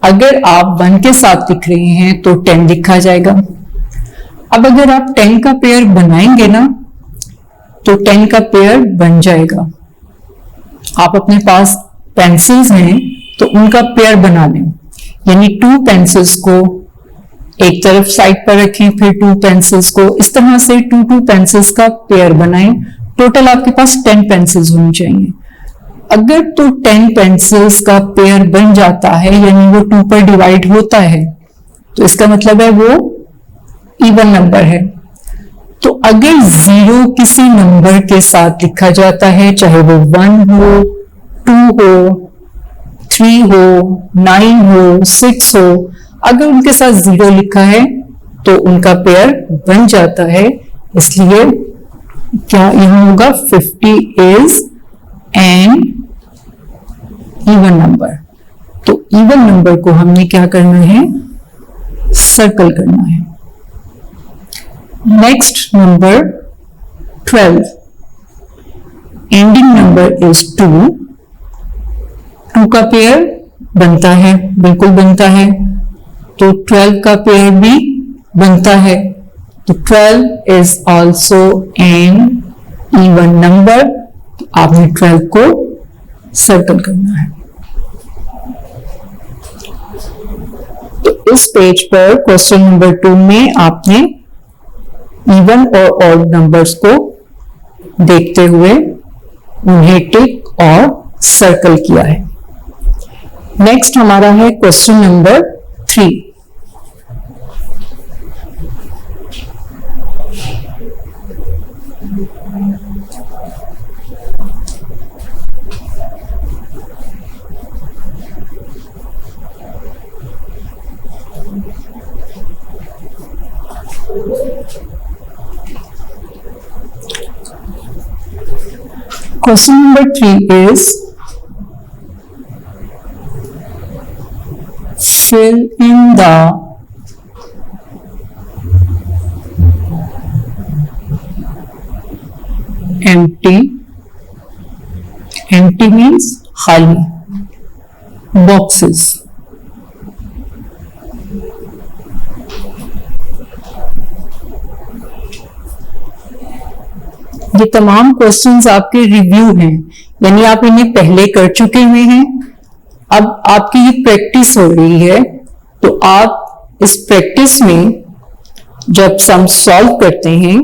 अगर आप 1 के साथ लिख रहे हैं तो 10 लिखा जाएगा। अब अगर आप 10 का पेयर बनाएंगे ना तो 10 का पेयर बन जाएगा। आप अपने पास पेंसिल्स हैं तो उनका पेयर बना लें, यानी 2 पेंसिल्स को एक तरफ साइड पर रखें, फिर 2 पेंसिल्स को इस तरह से 2 पेंसिल्स का पेयर बनाएं। टोटल आपके पास 10 पेंसिल्स होनी चाहिए। अगर तो 10 पेंसिल्स का पेयर बन जाता है, यानी वो 2 पर डिवाइड होता है, तो इसका मतलब है वो इवन नंबर है। तो अगर 0 किसी नंबर के साथ लिखा जाता है, चाहे वो 1 हो, 2 हो, 3 हो, 9 हो, 6 हो, अगर उनके साथ 0 लिखा है तो उनका पेयर बन जाता है। इसलिए क्या यहां होगा, 50 इज एन इवन नंबर। तो इवन नंबर को हमने क्या करना है, सर्कल करना है। Next number 12, ending number is 2। 2 का पेयर बनता है, बिल्कुल बनता है, तो 12 का पेयर भी बनता है। तो 12 is also an even number. आपने 12 को सर्कल करना है। तो इस पेज पर क्वेश्चन नंबर 2 में आपने इवन और ऑड नंबर्स को देखते हुए उन्हें टिक और सर्कल किया है। नेक्स्ट हमारा है question number 3। Question number 3 is fill in the empty means खाली boxes। ये तमाम क्वेश्चंस आपके रिव्यू हैं, यानी आप इन्हें पहले कर चुके हुए हैं। अब आपकी ये प्रैक्टिस हो रही है, तो आप इस प्रैक्टिस में जब सम सॉल्व करते हैं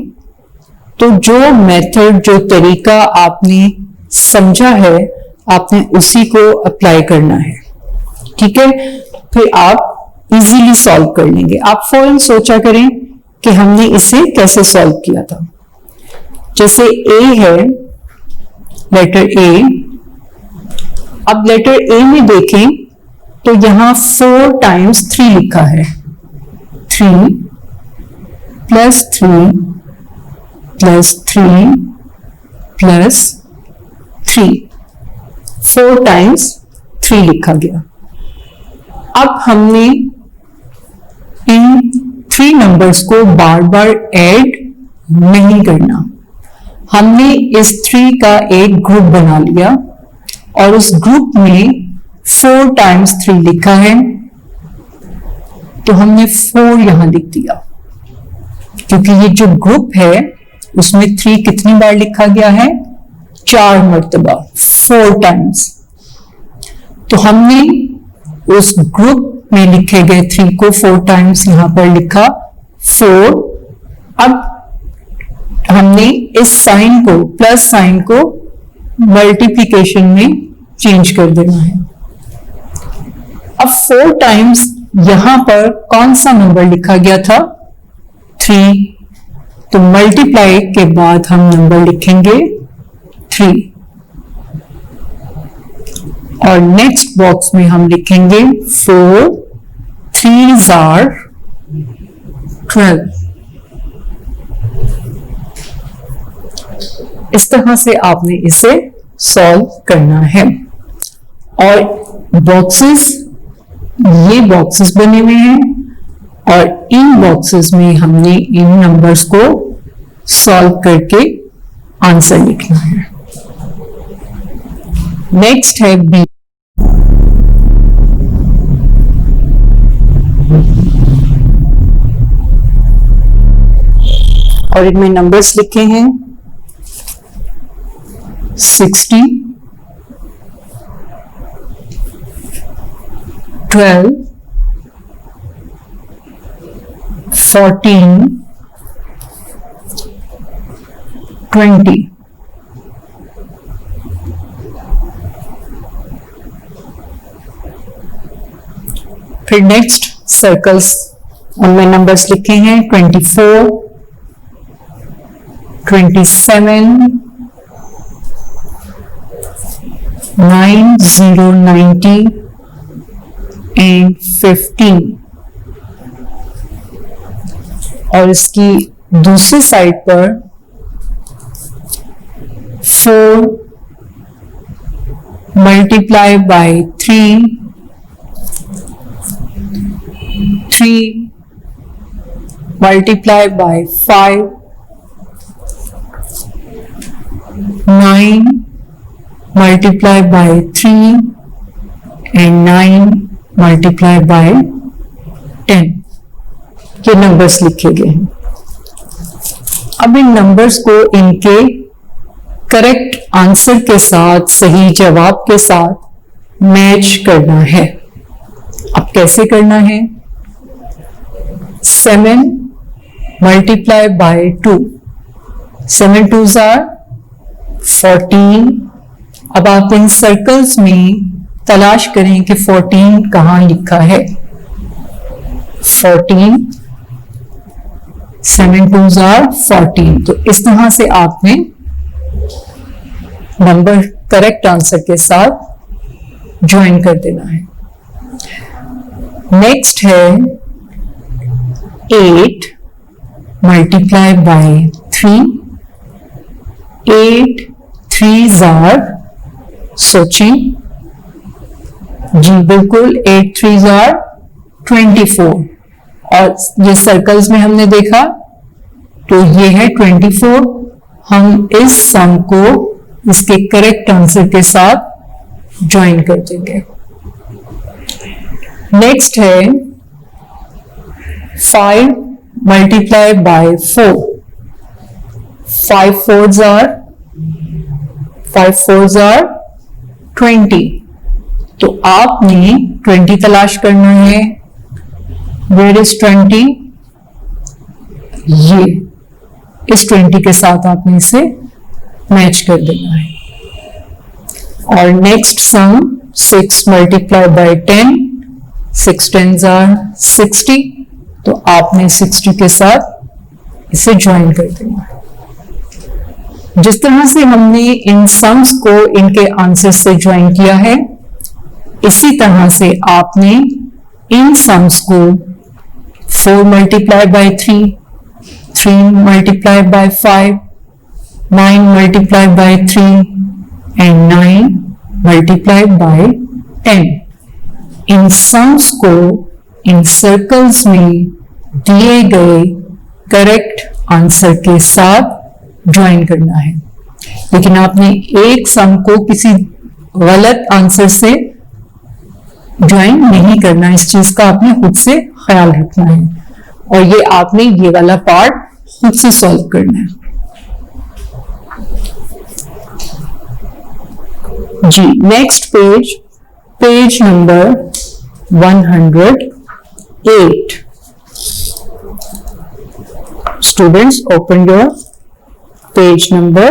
तो जो मेथड, जो तरीका आपने समझा है, आपने उसी को अप्लाई करना है। ठीक है, फिर आप इजीली सॉल्व कर लेंगे। आप फौरन सोचा करें कि हमने इसे कैसे सॉल्व किया था। जैसे ए है, लेटर ए। अब लेटर ए में देखें तो यहां 4 टाइम्स 3 लिखा है। 3 प्लस 3 प्लस 3 प्लस 3, 4 टाइम्स 3 लिखा गया। अब हमने इन 3 नंबर्स को बार बार ऐड नहीं करना। हमने इस 3 का एक ग्रुप बना लिया और उस ग्रुप में 4 टाइम्स 3 लिखा है, तो हमने 4 यहां लिख दिया, क्योंकि ये जो ग्रुप है उसमें 3 कितनी बार लिखा गया है, 4 मर्तबा, 4 टाइम्स। तो हमने उस ग्रुप में लिखे गए 3 को 4 टाइम्स यहां पर लिखा 4। अब हमने इस साइन को, प्लस साइन को मल्टीप्लिकेशन में चेंज कर देना है। अब 4 टाइम्स यहां पर कौन सा नंबर लिखा गया था, 3, तो मल्टीप्लाई के बाद हम नंबर लिखेंगे 3 और नेक्स्ट बॉक्स में हम लिखेंगे 4 3s are 12। इस तरह से आपने इसे सॉल्व करना है। और बॉक्सेस, ये बॉक्सेस बने हुए हैं और इन बॉक्सेस में हमने इन नंबर्स को सॉल्व करके आंसर लिखना है। नेक्स्ट है बी। और इनमें नंबर्स लिखे हैं 60, 12, 14, 20। फिर नेक्स्ट सर्कल्स, उनमें नंबर्स लिखे हैं 24, 27, 9, 0, 90 एंड 15। और इसकी दूसरी साइड पर 4 multiply by 3, 3 multiply by 5, 9 multiply by 3 and 9 multiply by 10। ये नंबर्स लिखे गए हैं। अब इन नंबर्स को इनके करेक्ट आंसर के साथ, सही जवाब के साथ मैच करना है। अब कैसे करना है? 7 multiply by 2, 7 2s are 14। अब आप इन सर्कल्स में तलाश करें कि 14 कहां लिखा है। 14, 7 2s are 14। तो इस तरह से आपने नंबर करेक्ट आंसर के साथ ज्वाइन कर देना है। नेक्स्ट है 8 मल्टीप्लाई बाय 3, 8 3s are, सोचें जी, बिल्कुल 8 3s are 24। और ये सर्कल्स में हमने देखा तो ये है 24। हम इस सम को इसके करेक्ट आंसर के साथ ज्वाइन कर देंगे। नेक्स्ट है 5 मल्टीप्लाई बाय 4, 5 4s are 20। तो आपने 20 तलाश करना है। Where is 20? ये इस 20 के साथ आपने इसे मैच कर देना है। और next sum 6 multiply by 10, 6 10s are 60। तो आपने 60 के साथ इसे ज्वाइन कर देना है। जिस तरह से हमने इन सम्स को इनके आंसर से ज्वाइन किया है, इसी तरह से आपने इन सम्स को 4 multiply by 3, 3 multiply by 5, 9 multiply by 3 and 9 multiply by 10। In sums को इन सर्कल्स में दिए गए करेक्ट आंसर के साथ ज्वाइन करना है। लेकिन आपने एक सम को किसी गलत आंसर से ज्वाइन नहीं करना। इस चीज का आपने खुद से ख्याल रखना है और ये आपने ये वाला पार्ट खुद से सॉल्व करना है। जी, next page, page number 108। Students, open your page number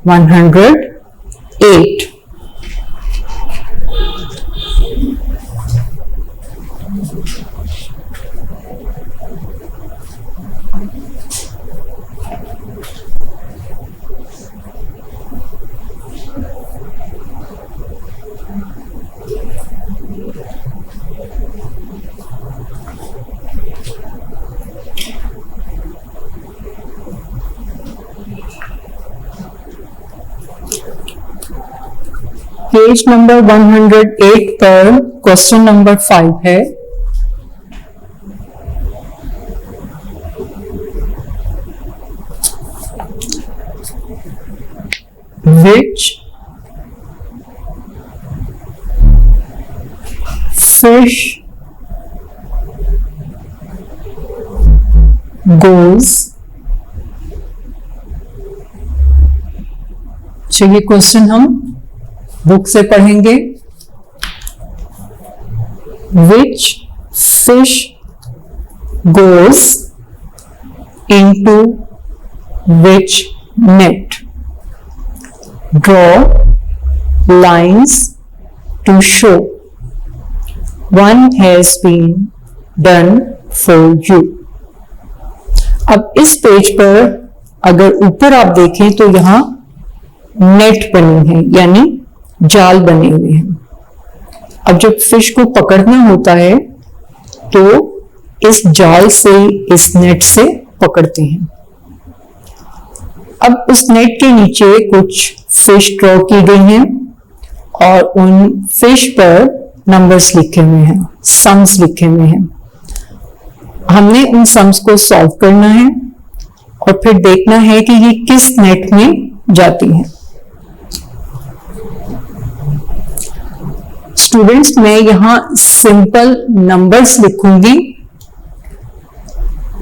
108। Page number 108 पर क्वेश्चन नंबर 5 है। Which fish goes, चलिए क्वेश्चन हम बुक से पढ़ेंगे। Which fish goes into which net? Draw lines to show one has been done for you. अब इस page पर अगर ऊपर आप देखें तो यहां नेट बने हैं, यानी जाल बने हुए हैं। अब जब फिश को पकड़ना होता है तो इस जाल से, इस नेट से पकड़ते हैं। अब उस नेट के नीचे कुछ फिश ड्रॉ की गई हैं और उन फिश पर नंबर्स लिखे हुए हैं, सम्स लिखे हुए हैं। हमने उन सम्स को सॉल्व करना है और फिर देखना है कि ये किस नेट में जाती हैं। स्टूडेंट्स, मैं यहां सिंपल नंबर्स लिखूंगी,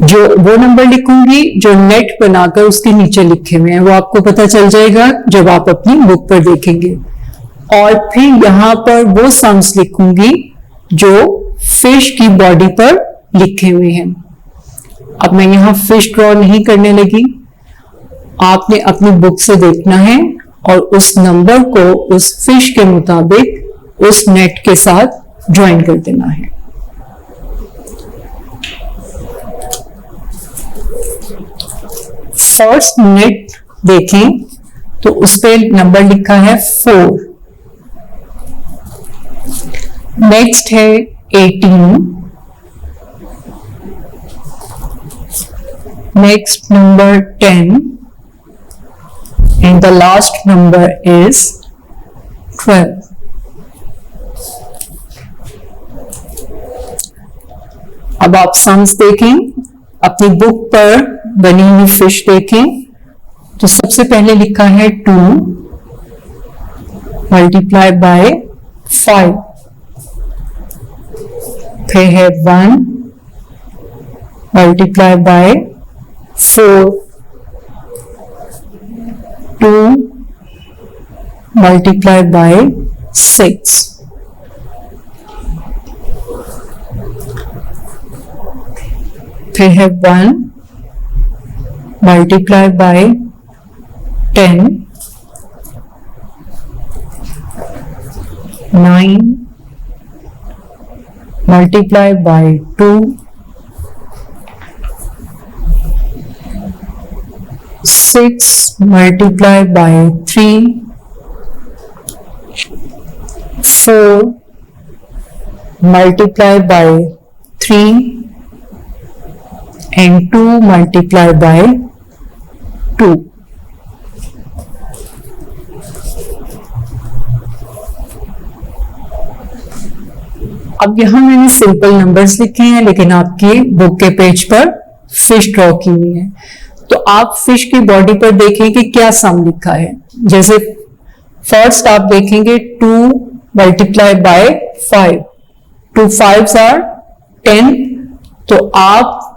जो वो नंबर लिखूंगी जो नेट बनाकर उसके नीचे लिखे हुए हैं, वो आपको पता चल जाएगा जब आप अपनी बुक पर देखेंगे। और फिर यहां पर वो सम्स लिखूंगी जो फिश की बॉडी पर लिखे हुए हैं। अब मैं यहां फिश ड्रॉ नहीं करने लगी, आपने अपनी बुक से देखना है और उस नंबर को उस फिश के मुताबिक उस नेट के साथ ज्वाइन कर देना है। फर्स्ट नेट देखें तो उस पे नंबर लिखा है 4। नेक्स्ट है 18, next number 10 and the last number is 12। अब आप सम्स देखें, अपनी बुक पर बनी हुई फिश देखें तो सबसे पहले लिखा है 2 मल्टीप्लाई बाय 5, फिर है 1 मल्टीप्लाई बाय 4, 2 मल्टीप्लाई बाय 6, फिर है 1 multiply by 10, 9 multiply by 2, 6 multiply by 3, 4 multiply by 3 and 2 multiplied by 2. अब यहां मैंने सिंपल नंबर्स लिखे हैं, लेकिन आपकी बुक के पेज पर फिश ड्रॉ की हुई है। तो आप फिश की बॉडी पर देखें कि क्या सम लिखा है। जैसे फर्स्ट आप देखेंगे 2 मल्टीप्लाई बाय 5, 2 5s are 10। तो आप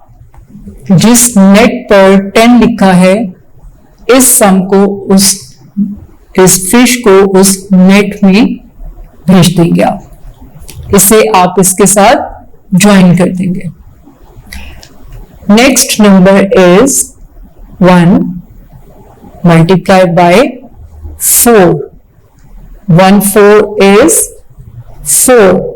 जिस नेट पर 10 लिखा है, इस सम को इस फिश को उस नेट में भेज देंगे आप, इसे आप इसके साथ ज्वाइन कर देंगे। Next number is 1 multiply bye 4, 1 4 is 4।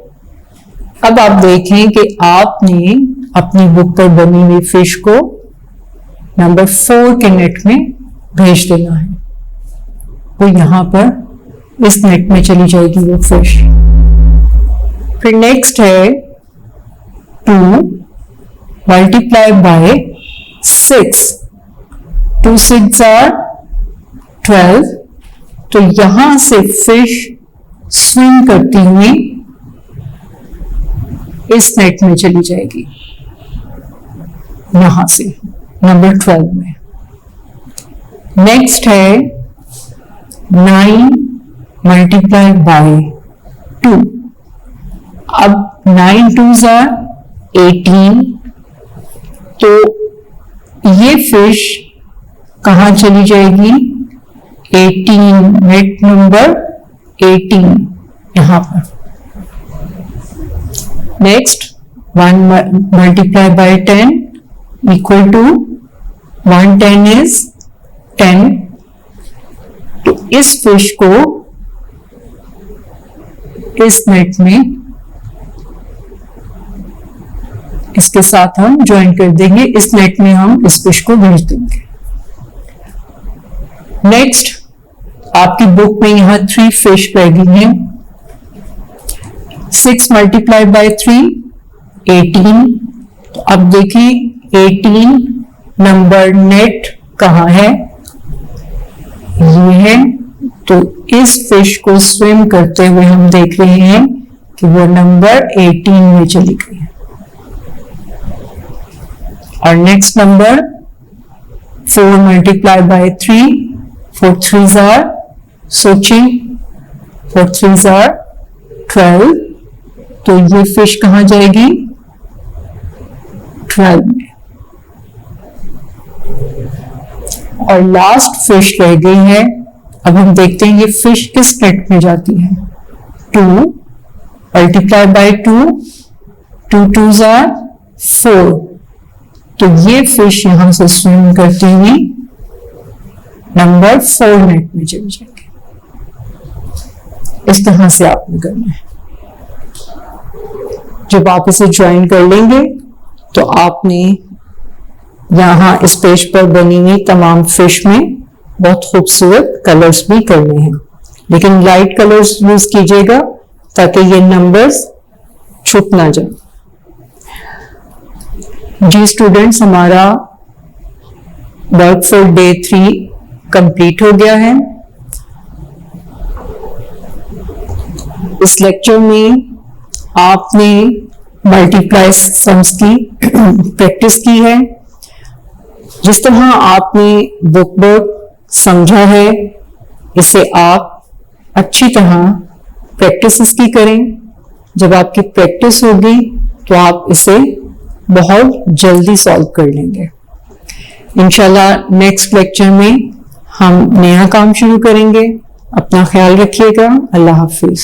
अब आप देखें कि आपने अपनी बुक पर बनी हुई फिश को नंबर 4 के नेट में भेज देना है। वो यहां पर इस नेट में चली जाएगी वो फिश। फिर नेक्स्ट है 2 मल्टीप्लाई बाय 6, 2 6 are 12। तो यहां से फिश स्विम करती हुई इस नेट में चली जाएगी, यहां से नंबर 12 में। नेक्स्ट है 9 मल्टीप्लाई बाय 2। अब 9 2s are 18, तो ये फिश कहां चली जाएगी? 18, नेट नंबर 18 यहां पर। Next 1 multiply by 10 equal to 110 is 10। तो इस फिश को इस नेट में इसके साथ हम ज्वाइन कर देंगे, इस नेट में हम इस फिश को भेज देंगे। नेक्स्ट आपकी बुक में यहां 3 फिश रह गई हैं। 6 मल्टीप्लाई बाय 3 18। तो अब देखिए 18 नंबर नेट कहां है? ये है। तो इस फिश को स्विम करते हुए हम देख रहे हैं कि वो नंबर 18 में चली गई है। और next number 4 multiply by 3, 4 3s are Soching, 4 3s are 12। तो ये फिश कहां जाएगी? 12 में। और लास्ट फिश रह गई है। अब हम देखते हैं ये फिश किस नेट में जाती है। 2 मल्टीप्लाई बाय 2, 2 2s are 4। तो ये फिश यहां से स्विम करती हुई नंबर 4 नेट में चली जाएगी। इस तरह से आपने करना है। जब आप इसे ज्वाइन कर लेंगे तो आपने यहां इस पेज पर बनी हुई तमाम फिश में बहुत खूबसूरत कलर्स भी करने हैं, लेकिन लाइट कलर्स यूज कीजिएगा ताकि ये नंबर्स छुप ना जाए। जी स्टूडेंट्स, हमारा वर्क फॉर डे 3 कंप्लीट हो गया है। इस लेक्चर में आपने मल्टीप्लाई सम्स की प्रैक्टिस की है। जिस तरह आपने बुक समझा है, इसे आप अच्छी तरह प्रैक्टिस इसकी करें। जब आपकी प्रैक्टिस होगी तो आप इसे बहुत जल्दी सॉल्व कर लेंगे। इंशाल्लाह नेक्स्ट लेक्चर में हम नया काम शुरू करेंगे। अपना ख्याल रखिएगा। अल्लाह हाफिज।